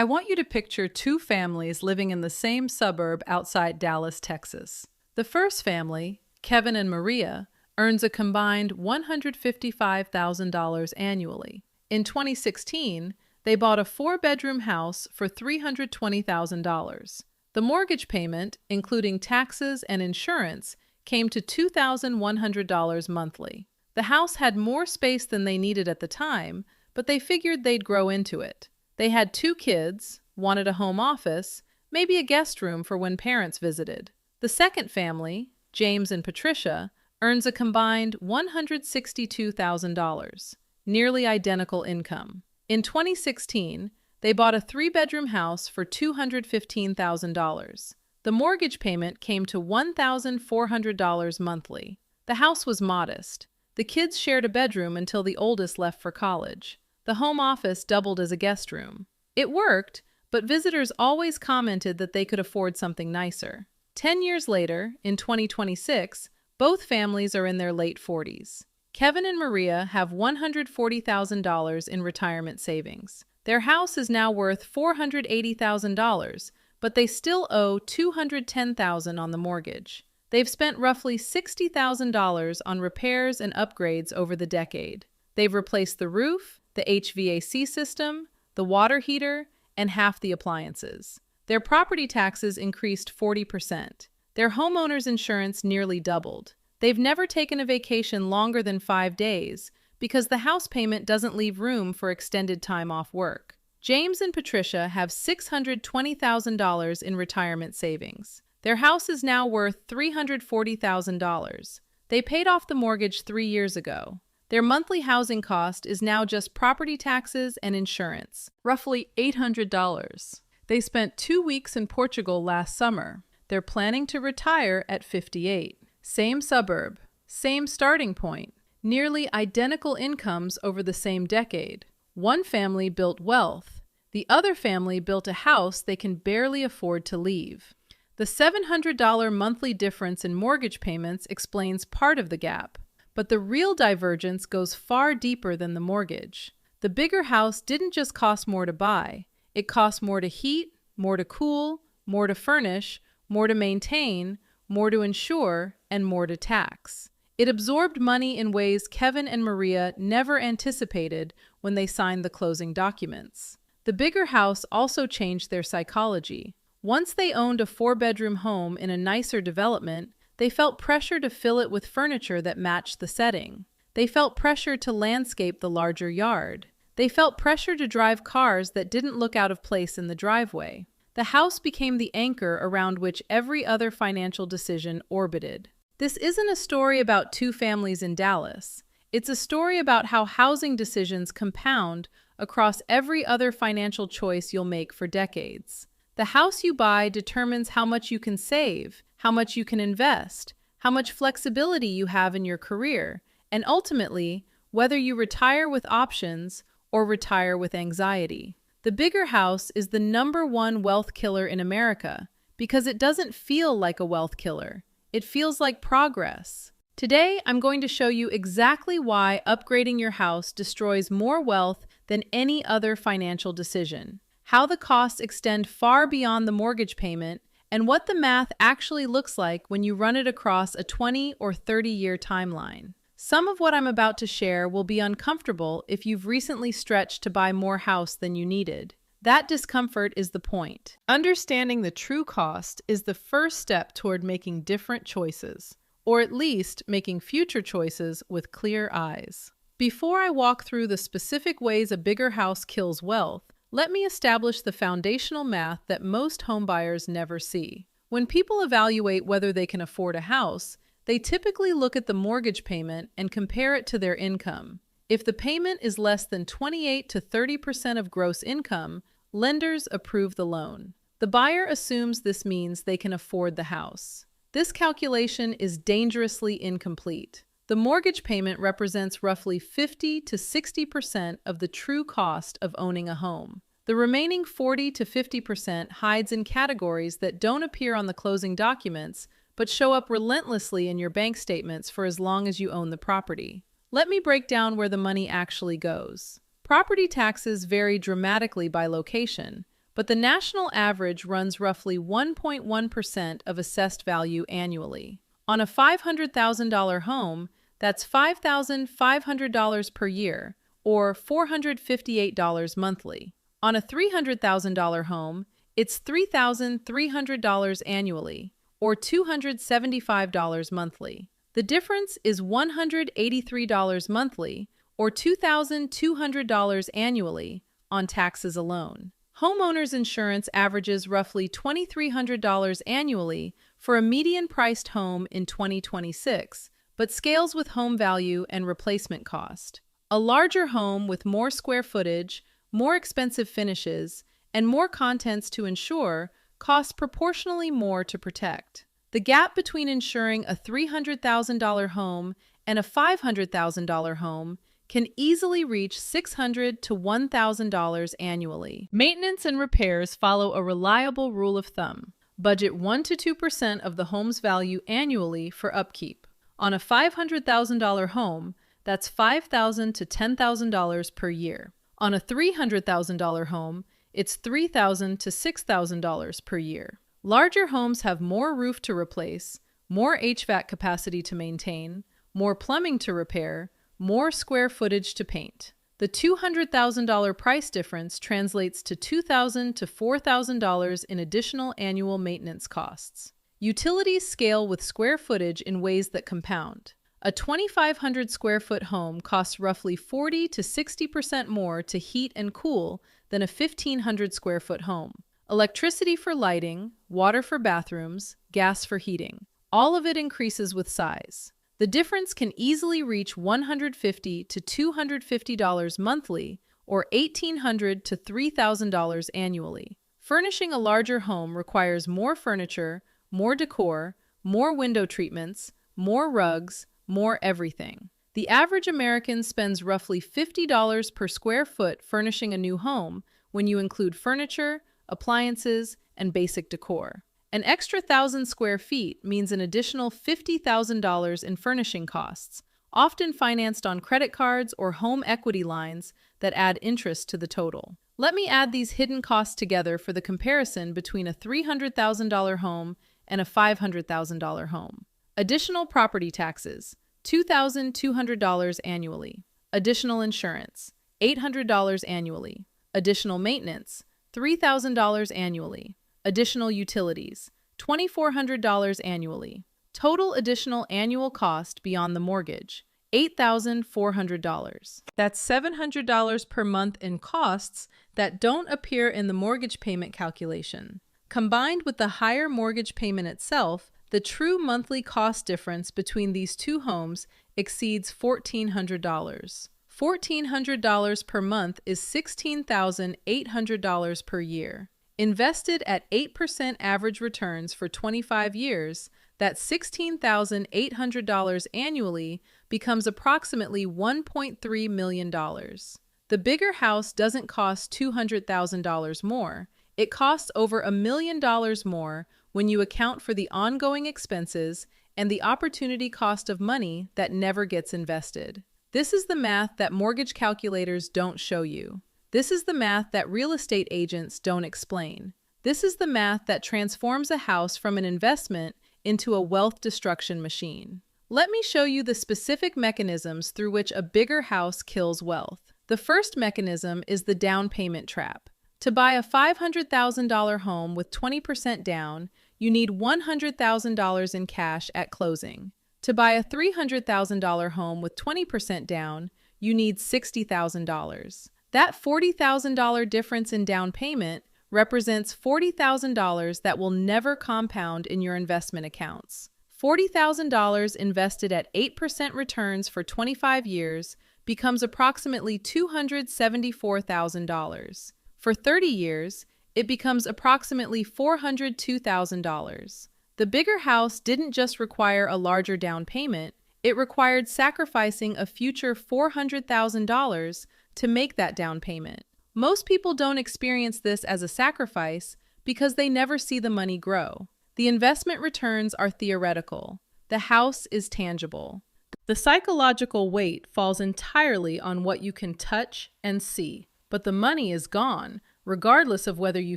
I want you to picture two families living in the same suburb outside Dallas, Texas. The first family, Kevin and Maria, earns a combined $155,000 annually. In 2016, they bought a four-bedroom house for $320,000. The mortgage payment, including taxes and insurance, came to $2,100 monthly. The house had more space than they needed at the time, but they figured they'd grow into it. They had two kids, wanted a home office, maybe a guest room for when parents visited. The second family, James and Patricia, earns a combined $162,000, nearly identical income. In 2016, they bought a three-bedroom house for $215,000. The mortgage payment came to $1,400 monthly. The house was modest. The kids shared a bedroom until the oldest left for college. The home office doubled as a guest room. It worked, but visitors always commented that they could afford something nicer. 10 years later, in 2026, both families are in their late 40s. Kevin and Maria have $140,000 in retirement savings. Their house is now worth $480,000, but they still owe $210,000 on the mortgage. They've spent roughly $60,000 on repairs and upgrades over the decade. They've replaced the roof, the HVAC system, the water heater, and half the appliances. Their property taxes increased 40%. Their homeowner's insurance nearly doubled. They've never taken a vacation longer than 5 days because the house payment doesn't leave room for extended time off work. James and Patricia have $620,000 in retirement savings. Their house is now worth $340,000. They paid off the mortgage 3 years ago. Their monthly housing cost is now just property taxes and insurance, roughly $800. They spent 2 weeks in Portugal last summer. They're planning to retire at 58. Same suburb, same starting point, nearly identical incomes over the same decade. One family built wealth. The other family built a house they can barely afford to leave. The $700 monthly difference in mortgage payments explains part of the gap. But the real divergence goes far deeper than the mortgage. The bigger house didn't just cost more to buy. It cost more to heat, more to cool, more to furnish, more to maintain, more to insure, and more to tax. It absorbed money in ways Kevin and Maria never anticipated when they signed the closing documents. The bigger house also changed their psychology. Once they owned a four-bedroom home in a nicer development, they felt pressure to fill it with furniture that matched the setting. They felt pressure to landscape the larger yard. They felt pressure to drive cars that didn't look out of place in the driveway. The house became the anchor around which every other financial decision orbited. This isn't a story about two families in Dallas. It's a story about how housing decisions compound across every other financial choice you'll make for decades. The house you buy determines how much you can save, how much you can invest, how much flexibility you have in your career, and ultimately, whether you retire with options or retire with anxiety. The bigger house is the #1 wealth killer in America because it doesn't feel like a wealth killer. It feels like progress. Today, I'm going to show you exactly why upgrading your house destroys more wealth than any other financial decision, how the costs extend far beyond the mortgage payment, and what the math actually looks like when you run it across a 20 or 30-year timeline. Some of what I'm about to share will be uncomfortable if you've recently stretched to buy more house than you needed. That discomfort is the point. Understanding the true cost is the first step toward making different choices, or at least making future choices with clear eyes. Before I walk through the specific ways a bigger house kills wealth, let me establish the foundational math that most homebuyers never see. When people evaluate whether they can afford a house, they typically look at the mortgage payment and compare it to their income. If the payment is less than 28 to 30% of gross income, lenders approve the loan. The buyer assumes this means they can afford the house. This calculation is dangerously incomplete. The mortgage payment represents roughly 50 to 60% of the true cost of owning a home. The remaining 40 to 50% hides in categories that don't appear on the closing documents, but show up relentlessly in your bank statements for as long as you own the property. Let me break down where the money actually goes. Property taxes vary dramatically by location, but the national average runs roughly 1.1% of assessed value annually. On a $500,000 home, that's $5,500 per year, or $458 monthly. On a $300,000 home, it's $3,300 annually, or $275 monthly. The difference is $183 monthly, or $2,200 annually, on taxes alone. Homeowners insurance averages roughly $2,300 annually for a median-priced home in 2026, but scales with home value and replacement cost. A larger home with more square footage, more expensive finishes, and more contents to insure costs proportionally more to protect. The gap between insuring a $300,000 home and a $500,000 home can easily reach $600 to $1,000 annually. Maintenance and repairs follow a reliable rule of thumb. Budget 1 to 2% of the home's value annually for upkeep. On a $500,000 home, that's $5,000 to $10,000 per year. On a $300,000 home, it's $3,000 to $6,000 per year. Larger homes have more roof to replace, more HVAC capacity to maintain, more plumbing to repair, more square footage to paint. The $200,000 price difference translates to $2,000 to $4,000 in additional annual maintenance costs. Utilities scale with square footage in ways that compound. A 2,500 square foot home costs roughly 40 to 60% more to heat and cool than a 1,500 square foot home. Electricity for lighting, water for bathrooms, gas for heating. All of it increases with size. The difference can easily reach $150 to $250 monthly, or $1,800 to $3,000 annually. Furnishing a larger home requires more furniture, more decor, more window treatments, more rugs, more everything. The average American spends roughly $50 per square foot furnishing a new home when you include furniture, appliances, and basic decor. An extra 1,000 square feet means an additional $50,000 in furnishing costs, often financed on credit cards or home equity lines that add interest to the total. Let me add these hidden costs together for the comparison between a $300,000 home and a $500,000 home. Additional property taxes, $2,200 annually. Additional insurance, $800 annually. Additional maintenance, $3,000 annually. Additional utilities, $2,400 annually. Total additional annual cost beyond the mortgage, $8,400. That's $700 per month in costs that don't appear in the mortgage payment calculation. Combined with the higher mortgage payment itself, the true monthly cost difference between these two homes exceeds $1,400. $1,400 per month is $16,800 per year. Invested at 8% average returns for 25 years, that $16,800 annually becomes approximately $1.3 million. The bigger house doesn't cost $200,000 more. It costs over $1 million more when you account for the ongoing expenses and the opportunity cost of money that never gets invested. This is the math that mortgage calculators don't show you. This is the math that real estate agents don't explain. This is the math that transforms a house from an investment into a wealth destruction machine. Let me show you the specific mechanisms through which a bigger house kills wealth. The first mechanism is the down payment trap. To buy a $500,000 home with 20% down, you need $100,000 in cash at closing. To buy a $300,000 home with 20% down, you need $60,000. That $40,000 difference in down payment represents $40,000 that will never compound in your investment accounts. $40,000 invested at 8% returns for 25 years becomes approximately $274,000. For 30 years, it becomes approximately $402,000. The bigger house didn't just require a larger down payment, it required sacrificing a future $400,000 to make that down payment. Most people don't experience this as a sacrifice because they never see the money grow. The investment returns are theoretical. The house is tangible. The psychological weight falls entirely on what you can touch and see. But the money is gone, regardless of whether you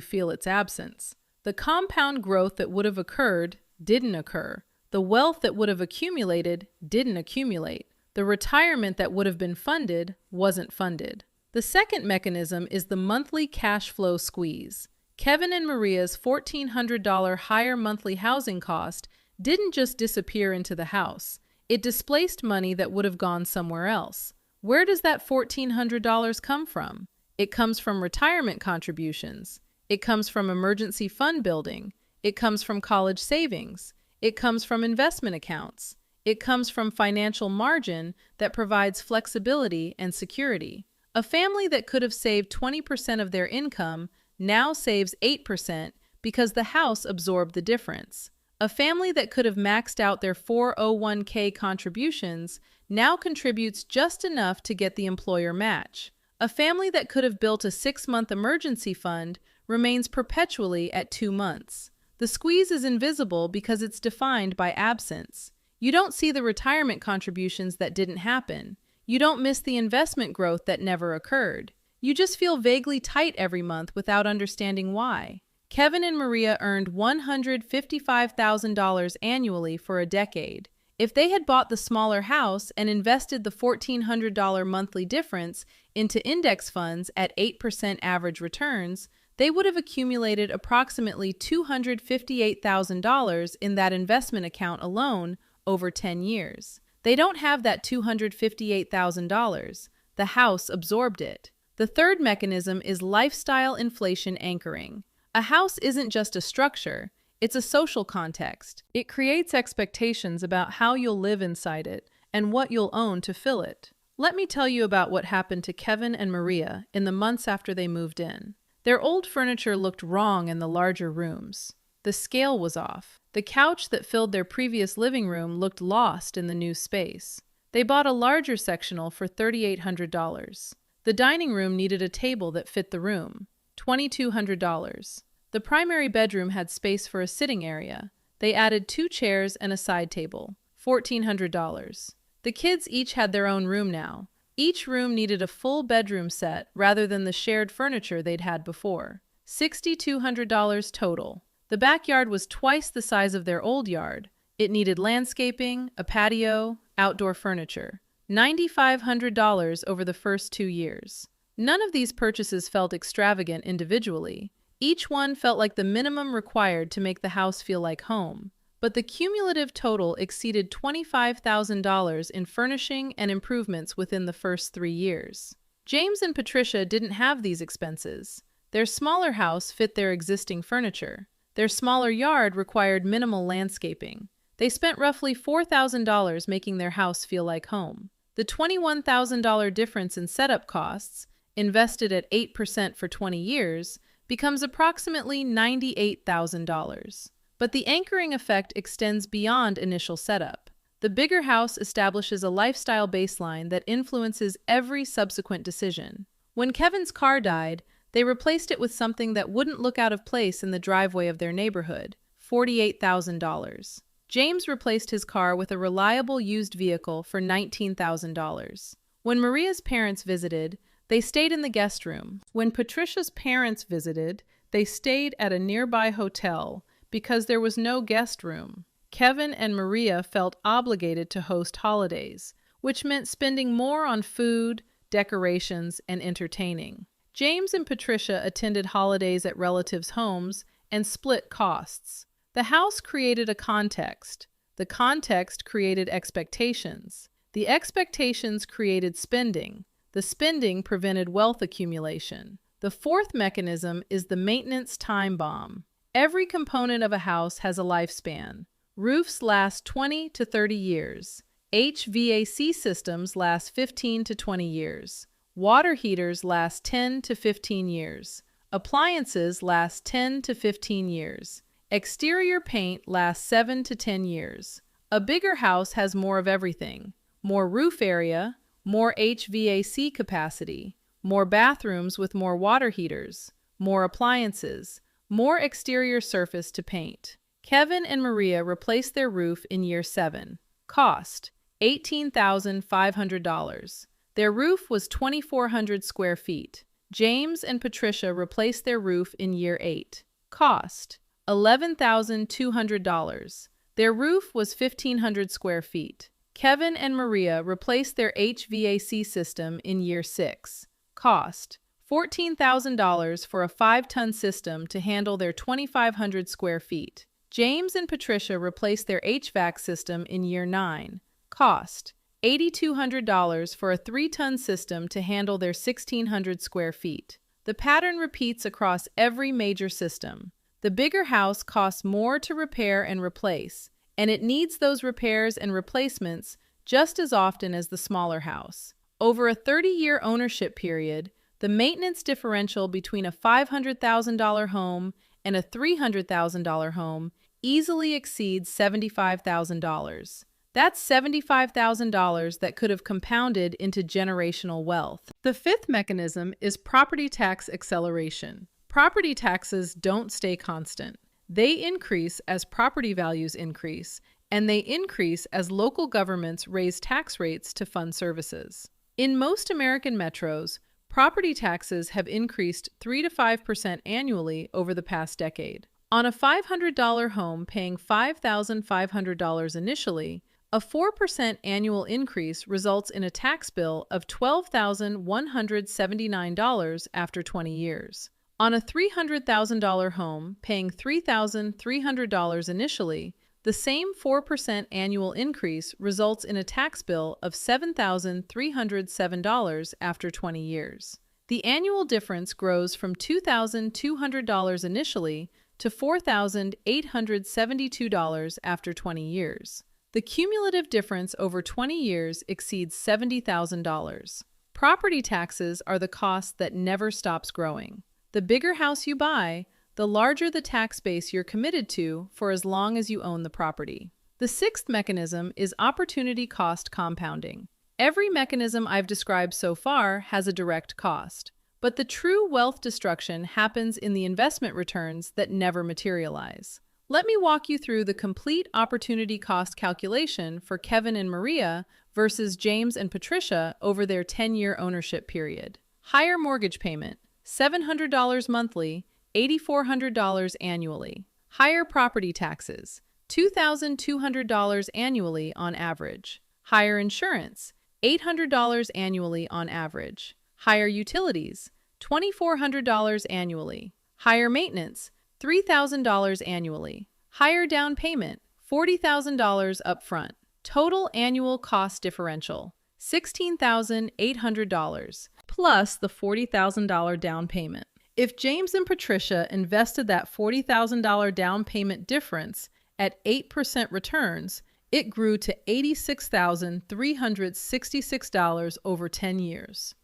feel its absence. The compound growth that would have occurred didn't occur. The wealth that would have accumulated didn't accumulate. The retirement that would have been funded wasn't funded. The second mechanism is the monthly cash flow squeeze. Kevin and Maria's $1,400 higher monthly housing cost didn't just disappear into the house. It displaced money that would have gone somewhere else. Where does that $1,400 come from? It comes from retirement contributions. It comes from emergency fund building. It comes from college savings. It comes from investment accounts. It comes from financial margin that provides flexibility and security. A family that could have saved 20% of their income now saves 8% because the house absorbed the difference. A family that could have maxed out their 401k contributions now contributes just enough to get the employer match. A family that could have built a 6-month emergency fund remains perpetually at 2 months. The squeeze is invisible because it's defined by absence. You don't see the retirement contributions that didn't happen. You don't miss the investment growth that never occurred. You just feel vaguely tight every month without understanding why. Kevin and Maria earned $155,000 annually for a decade. If they had bought the smaller house and invested the $1,400 monthly difference into index funds at 8% average returns, they would have accumulated approximately $258,000 in that investment account alone over 10 years. They don't have that $258,000. The house absorbed it. The third mechanism is lifestyle inflation anchoring. A house isn't just a structure, it's a social context. It creates expectations about how you'll live inside it and what you'll own to fill it. Let me tell you about what happened to Kevin and Maria in the months after they moved in. Their old furniture looked wrong in the larger rooms. The scale was off. The couch that filled their previous living room looked lost in the new space. They bought a larger sectional for $3,800. The dining room needed a table that fit the room, $2,200. The primary bedroom had space for a sitting area. They added 2 chairs and a side table, $1,400. The kids each had their own room now. Each room needed a full bedroom set rather than the shared furniture they'd had before. $6,200 total. The backyard was twice the size of their old yard. It needed landscaping, a patio, outdoor furniture. $9,500 over the first 2 years. None of these purchases felt extravagant individually. Each one felt like the minimum required to make the house feel like home. But the cumulative total exceeded $25,000 in furnishing and improvements within the first 3 years. James and Patricia didn't have these expenses. Their smaller house fit their existing furniture. Their smaller yard required minimal landscaping. They spent roughly $4,000 making their house feel like home. The $21,000 difference in setup costs, invested at 8% for 20 years, becomes approximately $98,000. But the anchoring effect extends beyond initial setup. The bigger house establishes a lifestyle baseline that influences every subsequent decision. When Kevin's car died, they replaced it with something that wouldn't look out of place in the driveway of their neighborhood, $48,000. James replaced his car with a reliable used vehicle for $19,000. When Maria's parents visited, they stayed in the guest room. When Patricia's parents visited, they stayed at a nearby hotel because there was no guest room. Kevin and Maria felt obligated to host holidays, which meant spending more on food, decorations, and entertaining. James and Patricia attended holidays at relatives' homes and split costs. The house created a context. The context created expectations. The expectations created spending. The spending prevented wealth accumulation. The fourth mechanism is the maintenance time bomb. Every component of a house has a lifespan. Roofs last 20 to 30 years. HVAC systems last 15 to 20 years. Water heaters last 10 to 15 years. Appliances last 10 to 15 years. Exterior paint lasts 7 to 10 years. A bigger house has more of everything. More roof area, more HVAC capacity, more bathrooms with more water heaters, more appliances, more exterior surface to paint. Kevin and Maria replaced their roof in year 7. Cost, $18,500. Their roof was 2,400 square feet. James and Patricia replace their roof in year 8. Cost: $11,200. Their roof was 1,500 square feet. Kevin and Maria replace their HVAC system in year 6. Cost: $14,000 for a 5-ton system to handle their 2,500 square feet. James and Patricia replace their HVAC system in year 9. Cost: $8,200 for a 3-ton system to handle their 1,600 square feet. The pattern repeats across every major system. The bigger house costs more to repair and replace, and it needs those repairs and replacements just as often as the smaller house. Over a 30-year ownership period, the maintenance differential between a $500,000 home and a $300,000 home easily exceeds $75,000. That's $75,000 that could have compounded into generational wealth. The fifth mechanism is property tax acceleration. Property taxes don't stay constant. They increase as property values increase, and they increase as local governments raise tax rates to fund services. In most American metros, property taxes have increased 3 to 5% annually over the past decade. On a $500 home paying $5,500 initially, a 4% annual increase results in a tax bill of $12,179 after 20 years. On a $300,000 home paying $3,300 initially, the same 4% annual increase results in a tax bill of $7,307 after 20 years. The annual difference grows from $2,200 initially to $4,872 after 20 years. The cumulative difference over 20 years exceeds $70,000. Property taxes are the cost that never stops growing. The bigger house you buy, the larger the tax base you're committed to for as long as you own the property. The sixth mechanism is opportunity cost compounding. Every mechanism I've described so far has a direct cost, but the true wealth destruction happens in the investment returns that never materialize. Let me walk you through the complete opportunity cost calculation for Kevin and Maria versus James and Patricia over their 10-year ownership period. Higher mortgage payment: $700 monthly, $8,400 annually. Higher property taxes: $2,200 annually on average. Higher insurance: $800 annually on average. Higher utilities: $2,400 annually. Higher maintenance: $3,000 annually. Higher down payment: $40,000 upfront. Total annual cost differential: $16,800 plus the $40,000 down payment. If James and Patricia invested that $40,000 down payment difference at 8% returns, it grew to $86,366 over 10 years.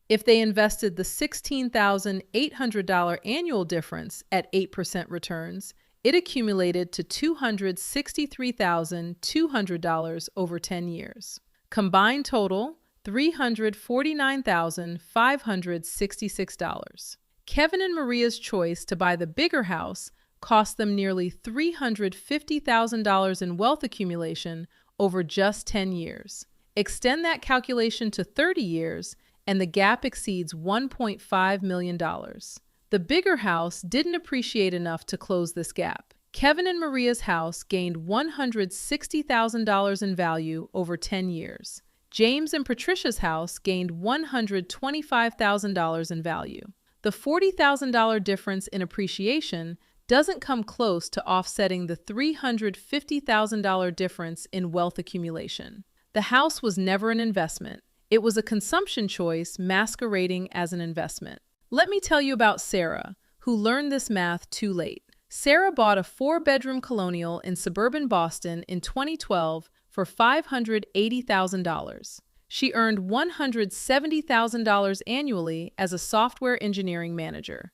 If they invested the $16,800 annual difference at 8% returns, it accumulated to $263,200 over 10 years. Combined total, $349,566. Kevin and Maria's choice to buy the bigger house cost them nearly $350,000 in wealth accumulation over just 10 years. Extend that calculation to 30 years, and the gap exceeds $1.5 million. The bigger house didn't appreciate enough to close this gap. Kevin and Maria's house gained $160,000 in value over 10 years. James and Patricia's house gained $125,000 in value. The $40,000 difference in appreciation doesn't come close to offsetting the $350,000 difference in wealth accumulation. The house was never an investment. It was a consumption choice masquerading as an investment. Let me tell you about Sarah, who learned this math too late. Sarah bought a 4-bedroom colonial in suburban Boston in 2012 for $580,000. She earned $170,000 annually as a software engineering manager.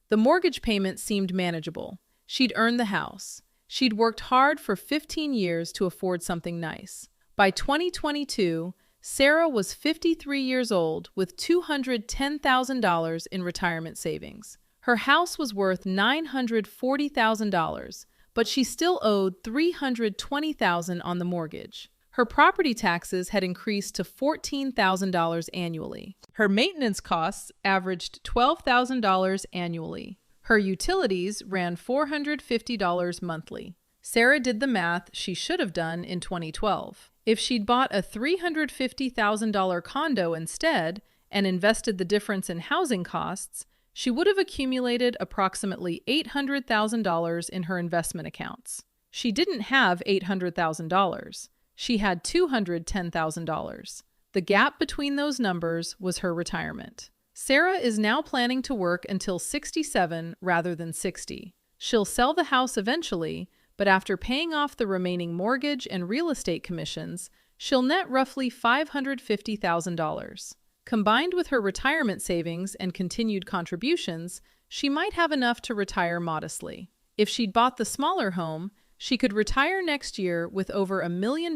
The mortgage payment seemed manageable. She'd earned the house. She'd worked hard for 15 years to afford something nice. By 2022, Sarah was 53 years old with $210,000 in retirement savings. Her house was worth $940,000, but she still owed $320,000 on the mortgage. Her property taxes had increased to $14,000 annually. Her maintenance costs averaged $12,000 annually. Her utilities ran $450 monthly. Sarah did the math she should have done in 2012. If she'd bought a $350,000 condo instead and invested the difference in housing costs, she would have accumulated approximately $800,000 in her investment accounts. She didn't have $800,000. She had $210,000. The gap between those numbers was her retirement. Sarah is now planning to work until 67 rather than 60. She'll sell the house eventually, but after paying off the remaining mortgage and real estate commissions, she'll net roughly $550,000. Combined with her retirement savings and continued contributions, she might have enough to retire modestly. If she'd bought the smaller home, she could retire next year with over $1 million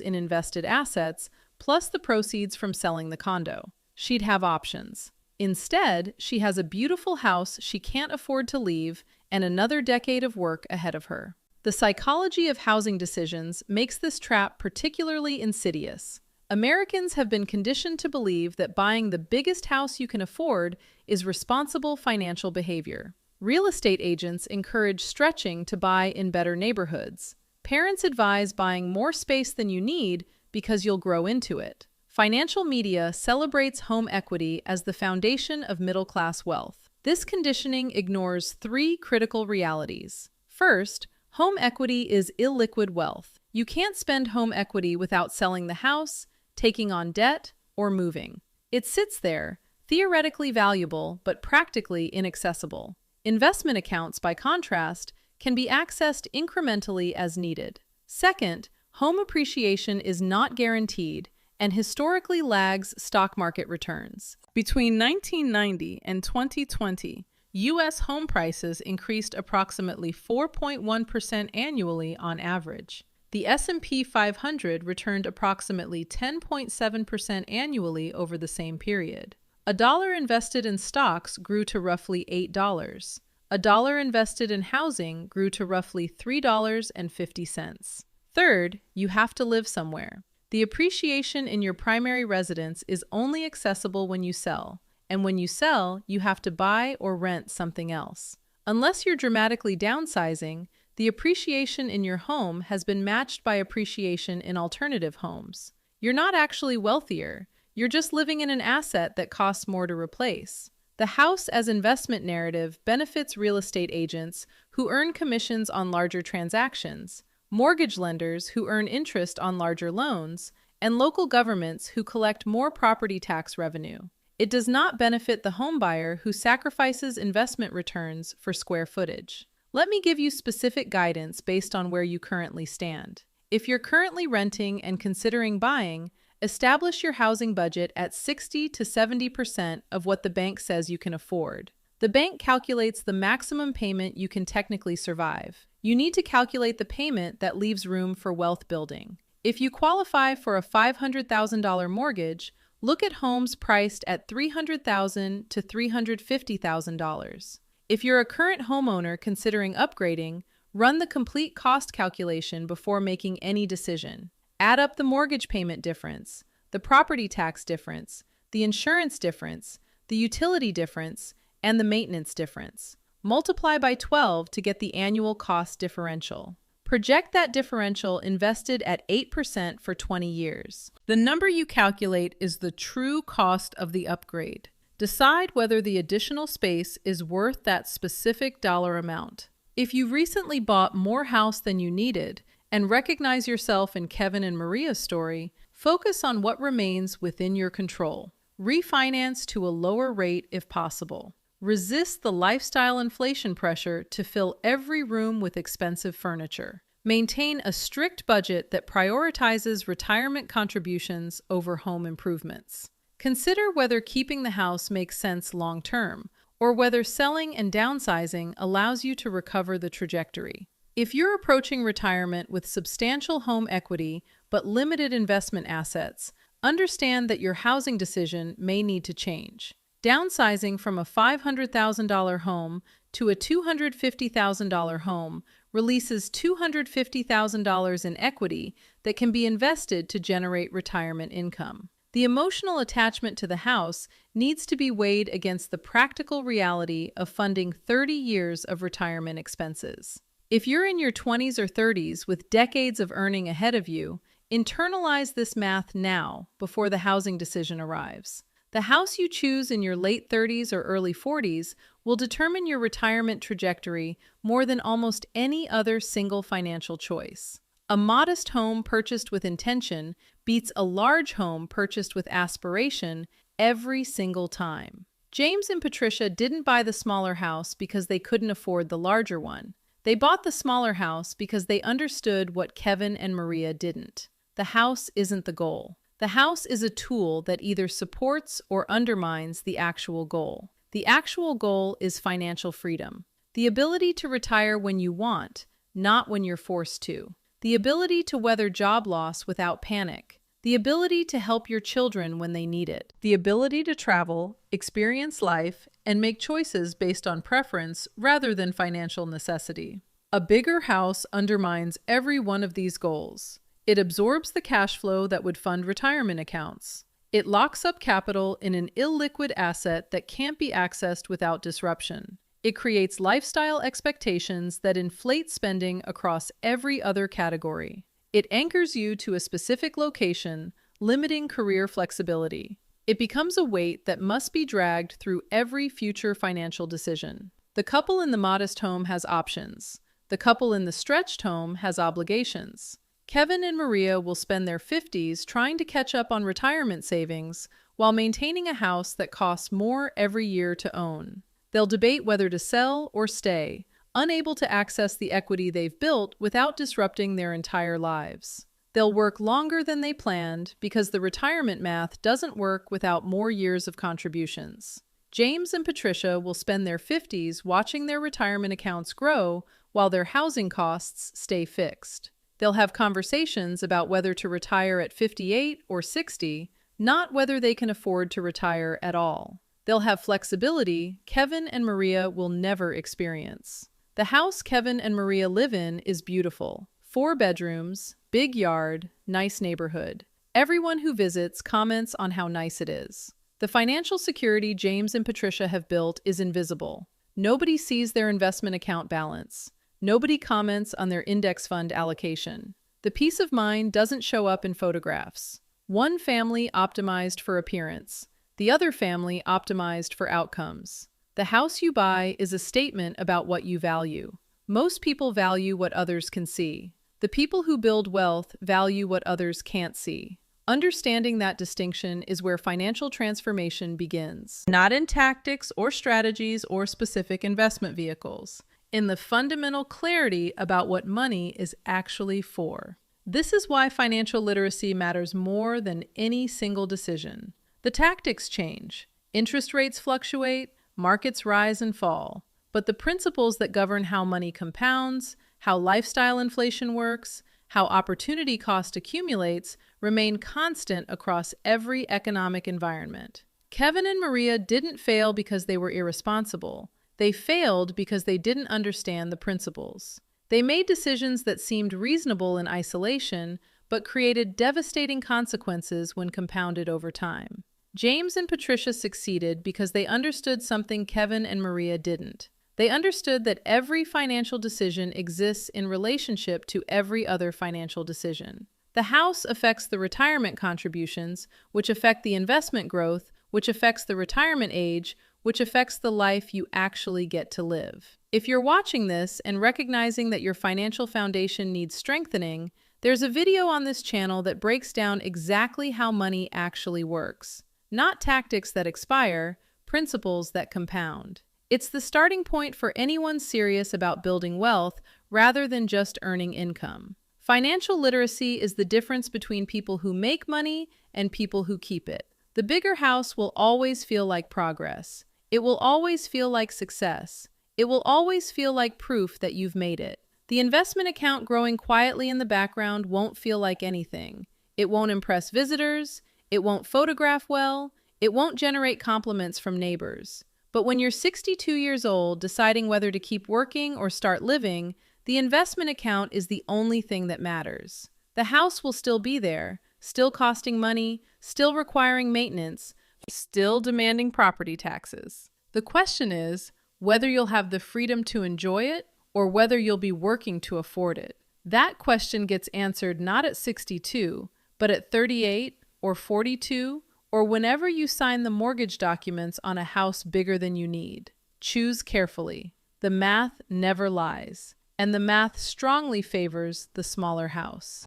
in invested assets, plus the proceeds from selling the condo. She'd have options. Instead, she has a beautiful house she can't afford to leave and another decade of work ahead of her. The psychology of housing decisions makes this trap particularly insidious. Americans have been conditioned to believe that buying the biggest house you can afford is responsible financial behavior. Real estate agents encourage stretching to buy in better neighborhoods. Parents advise buying more space than you need because you'll grow into it. Financial media celebrates home equity as the foundation of middle-class wealth. This conditioning ignores three critical realities. First, home equity is illiquid wealth. You can't spend home equity without selling the house, taking on debt, or moving. It sits there, theoretically valuable but practically inaccessible. Investment accounts, by contrast, can be accessed incrementally as needed. Second, home appreciation is not guaranteed and historically lags stock market returns. Between 1990 and 2020, U.S. home prices increased approximately 4.1% annually on average. The S&P 500 returned approximately 10.7% annually over the same period. A dollar invested in stocks grew to roughly $8. A dollar invested in housing grew to roughly $3.50. Third, you have to live somewhere. The appreciation in your primary residence is only accessible when you sell. And when you sell, you have to buy or rent something else. Unless you're dramatically downsizing, the appreciation in your home has been matched by appreciation in alternative homes. You're not actually wealthier, you're just living in an asset that costs more to replace. The house as investment narrative benefits real estate agents who earn commissions on larger transactions, mortgage lenders who earn interest on larger loans, and local governments who collect more property tax revenue. It does not benefit the homebuyer who sacrifices investment returns for square footage. Let me give you specific guidance based on where you currently stand. If you're currently renting and considering buying, establish your housing budget at 60 to 70% of what the bank says you can afford. The bank calculates the maximum payment you can technically survive. You need to calculate the payment that leaves room for wealth building. If you qualify for a $500,000 mortgage, look at homes priced at $300,000 to $350,000. If you're a current homeowner considering upgrading, run the complete cost calculation before making any decision. Add up the mortgage payment difference, the property tax difference, the insurance difference, the utility difference, and the maintenance difference. Multiply by 12 to get the annual cost differential. Project that differential invested at 8% for 20 years. The number you calculate is the true cost of the upgrade. Decide whether the additional space is worth that specific dollar amount. If you recently bought more house than you needed and recognize yourself in Kevin and Maria's story, focus on what remains within your control. Refinance to a lower rate if possible. Resist the lifestyle inflation pressure to fill every room with expensive furniture. Maintain a strict budget that prioritizes retirement contributions over home improvements. Consider whether keeping the house makes sense long-term, or whether selling and downsizing allows you to recover the trajectory. If you're approaching retirement with substantial home equity but limited investment assets, understand that your housing decision may need to change. Downsizing from a $500,000 home to a $250,000 home releases $250,000 in equity that can be invested to generate retirement income. The emotional attachment to the house needs to be weighed against the practical reality of funding 30 years of retirement expenses. If you're in your 20s or 30s with decades of earning ahead of you, internalize this math now before the housing decision arrives. The house you choose in your late 30s or early 40s will determine your retirement trajectory more than almost any other single financial choice. A modest home purchased with intention beats a large home purchased with aspiration every single time. James and Patricia didn't buy the smaller house because they couldn't afford the larger one. They bought the smaller house because they understood what Kevin and Maria didn't. The house isn't the goal. The house is a tool that either supports or undermines the actual goal. The actual goal is financial freedom. The ability to retire when you want, not when you're forced to. The ability to weather job loss without panic. The ability to help your children when they need it. The ability to travel, experience life, and make choices based on preference rather than financial necessity. A bigger house undermines every one of these goals. It absorbs the cash flow that would fund retirement accounts. It locks up capital in an illiquid asset that can't be accessed without disruption. It creates lifestyle expectations that inflate spending across every other category. It anchors you to a specific location, limiting career flexibility. It becomes a weight that must be dragged through every future financial decision. The couple in the modest home has options. The couple in the stretched home has obligations. Kevin and Maria will spend their 50s trying to catch up on retirement savings while maintaining a house that costs more every year to own. They'll debate whether to sell or stay, unable to access the equity they've built without disrupting their entire lives. They'll work longer than they planned because the retirement math doesn't work without more years of contributions. James and Patricia will spend their 50s watching their retirement accounts grow while their housing costs stay fixed. They'll have conversations about whether to retire at 58 or 60, not whether they can afford to retire at all. They'll have flexibility Kevin and Maria will never experience. The house Kevin and Maria live in is beautiful. 4 bedrooms, big yard, nice neighborhood. Everyone who visits comments on how nice it is. The financial security James and Patricia have built is invisible. Nobody sees their investment account balance. Nobody comments on their index fund allocation. The peace of mind doesn't show up in photographs. One family optimized for appearance. The other family optimized for outcomes. The house you buy is a statement about what you value. Most people value what others can see. The people who build wealth value what others can't see. Understanding that distinction is where financial transformation begins. Not in tactics or strategies or specific investment vehicles. In the fundamental clarity about what money is actually for. This is why financial literacy matters more than any single decision. The tactics change. Interest rates fluctuate, markets rise and fall. But the principles that govern how money compounds, how lifestyle inflation works, how opportunity cost accumulates, remain constant across every economic environment. Kevin and Maria didn't fail because they were irresponsible. They failed because they didn't understand the principles. They made decisions that seemed reasonable in isolation, but created devastating consequences when compounded over time. James and Patricia succeeded because they understood something Kevin and Maria didn't. They understood that every financial decision exists in relationship to every other financial decision. The house affects the retirement contributions, which affect the investment growth, which affects the retirement age, which affects the life you actually get to live. If you're watching this and recognizing that your financial foundation needs strengthening, there's a video on this channel that breaks down exactly how money actually works. Not tactics that expire, principles that compound. It's the starting point for anyone serious about building wealth rather than just earning income. Financial literacy is the difference between people who make money and people who keep it. The bigger house will always feel like progress. It will always feel like success. It will always feel like proof that you've made it. The investment account growing quietly in the background won't feel like anything. It won't impress visitors. It won't photograph well. It won't generate compliments from neighbors. But when you're 62 years old, deciding whether to keep working or start living, the investment account is the only thing that matters. The house will still be there, still costing money, still requiring maintenance, still demanding property taxes. The question is whether you'll have the freedom to enjoy it or whether you'll be working to afford it. That question gets answered not at 62, but at 38 or 42 or whenever you sign the mortgage documents on a house bigger than you need. Choose carefully. The math never lies, and the math strongly favors the smaller house.